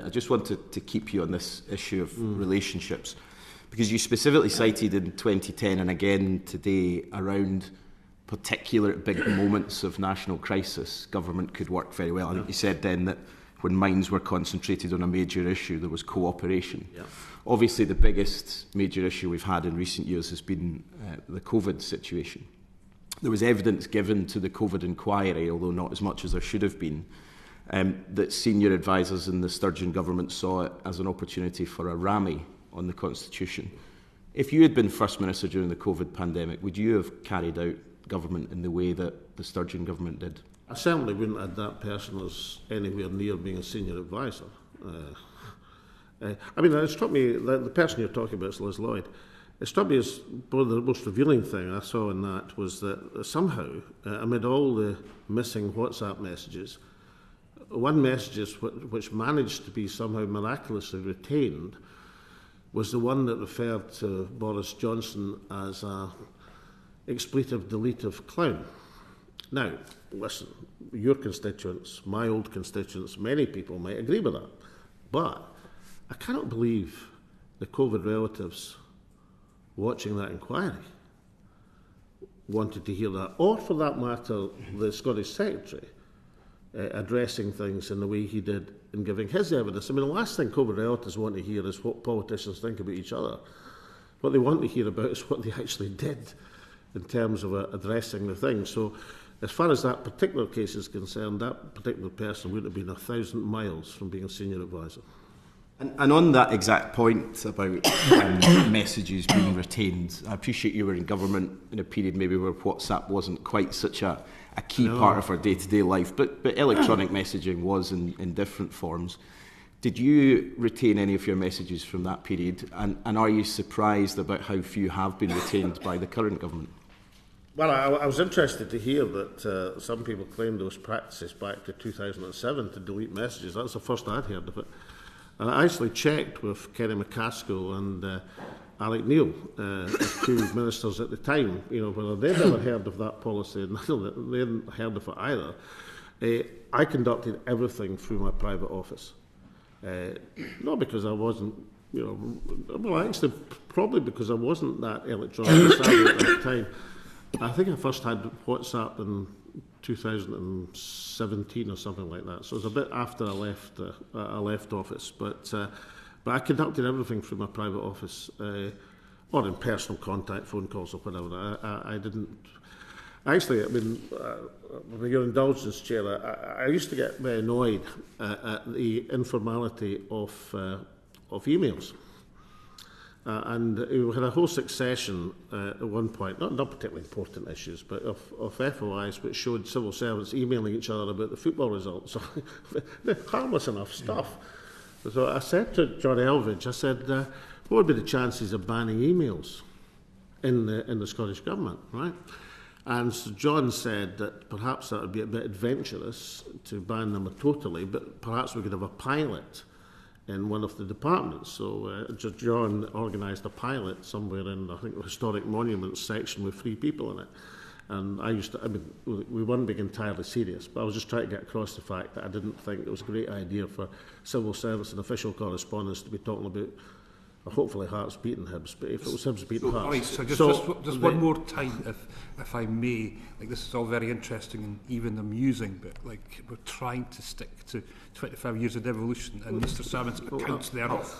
minute. I just wanted to keep you on this issue of relationships, because you specifically cited in 2010 and again today around particular big moments of national crisis, government could work very well. I think you said then that when minds were concentrated on a major issue, there was cooperation. Yeah. Obviously, the biggest major issue we've had in recent years has been the COVID situation. There was evidence given to the COVID inquiry, although not as much as there should have been, that senior advisers in the Sturgeon government saw it as an opportunity for a rammy on the Constitution. If you had been First Minister during the COVID pandemic, would you have carried out government in the way that the Sturgeon government did? I certainly wouldn't add that person as anywhere near being a senior adviser. I mean, it struck me, the person you're talking about is Liz Lloyd. It struck me as one of the most revealing thing I saw in that was that somehow, amid all the missing WhatsApp messages, one message which managed to be somehow miraculously retained was the one that referred to Boris Johnson as a expletive, deletive clown. Now, listen, your constituents, my old constituents, many people might agree with that. But I cannot believe the COVID relatives watching that inquiry wanted to hear that, or for that matter, the Scottish Secretary addressing things in the way he did in giving his evidence. I mean, the last thing COVID relatives want to hear is what politicians think about each other. What they want to hear about is what they actually did in terms of addressing the thing. So, as far as that particular case is concerned, that particular person would have been 1,000 miles from being a senior adviser. And on that exact point about messages being retained, I appreciate you were in government in a period maybe where WhatsApp wasn't quite such a key part of our day-to-day life, but electronic messaging was in different forms. Did you retain any of your messages from that period? And are you surprised about how few have been retained by the current government? Well, I was interested to hear that some people claimed there was practices back to 2007 to delete messages. That's the first I'd heard of it. And I actually checked with Kenny MacAskill and Alex Neil, two ministers at the time, whether they'd ever heard of that policy, and they hadn't heard of it either. I conducted everything through my private office. Not because I wasn't, well, actually, probably because I wasn't that electronic savvy at that time. I think I first had WhatsApp in 2017 or something like that. So it was a bit after I left office. But I conducted everything through my private office, or in personal contact, phone calls or whatever. I didn't. Actually, I mean, with your indulgence, Chair, I used to get very annoyed at the informality of emails. And we had a whole succession at one point, not particularly important issues, but of FOIs which showed civil servants emailing each other about the football results. Harmless enough stuff. So I said to John Elvidge, I said, what would be the chances of banning emails in the Scottish Government, right? And so John said that perhaps that would be a bit adventurous to ban them totally, but perhaps we could have a pilot in one of the departments. So John organised a pilot somewhere in, I think, the Historic Monuments section with 3 people in it. And we weren't being entirely serious, but I was just trying to get across the fact that I didn't think it was a great idea for civil service and official correspondence to be talking about, hopefully, Hearts beating Hibs, but if it was Hibs beating Hearts. Right, so just one more time, if I may. Like, this is all very interesting and even amusing, but like, we're trying to stick to 25 years of devolution, and Mr Salmond's accounts thereof.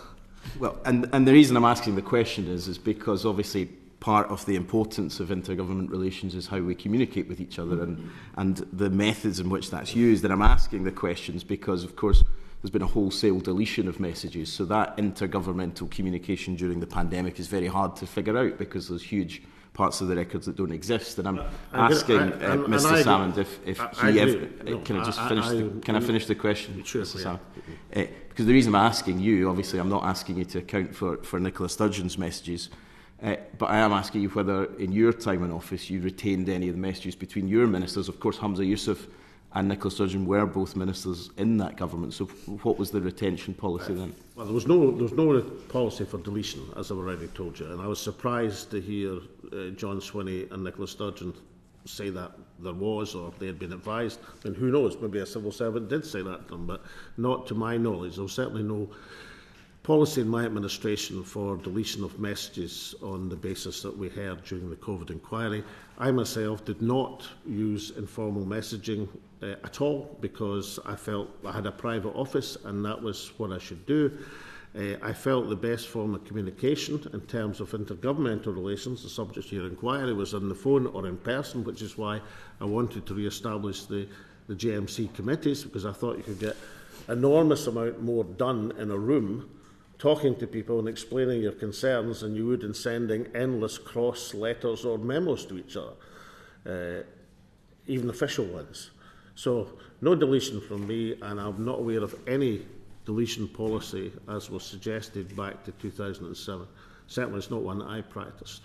Well, and the reason I'm asking the question is because obviously part of the importance of intergovernment relations is how we communicate with each other and the methods in which that's used. And I'm asking the questions because, of course, there's been a wholesale deletion of messages. So that intergovernmental communication during the pandemic is very hard to figure out because there's huge parts of the records that don't exist. And I'm asking Mr Salmond if he ever... Can I just finish can I finish the question? Sure, Mr Salmond? Because the reason I'm asking you, obviously I'm not asking you to account for Nicola Sturgeon's messages, but I am asking you whether in your time in office you retained any of the messages between your ministers. Of course, Humza Yousaf and Nicola Sturgeon were both ministers in that government. So what was the retention policy then? Well, there was no policy for deletion, as I've already told you, and I was surprised to hear John Swinney and Nicola Sturgeon say that there was, or they had been advised. And who knows, maybe a civil servant did say that to them, but not to my knowledge. There was certainly no policy in my administration for deletion of messages on the basis that we heard during the COVID inquiry. I myself did not use informal messaging at all, because I felt I had a private office and that was what I should do. I felt the best form of communication in terms of intergovernmental relations, the subject of your inquiry, was on the phone or in person, which is why I wanted to re-establish the JMC committees, because I thought you could get enormous amount more done in a room talking to people and explaining your concerns than you would in sending endless cross letters or memos to each other, even official ones. So no deletion from me, and I'm not aware of any deletion policy as was suggested back to 2007. Certainly it's not one that I practiced.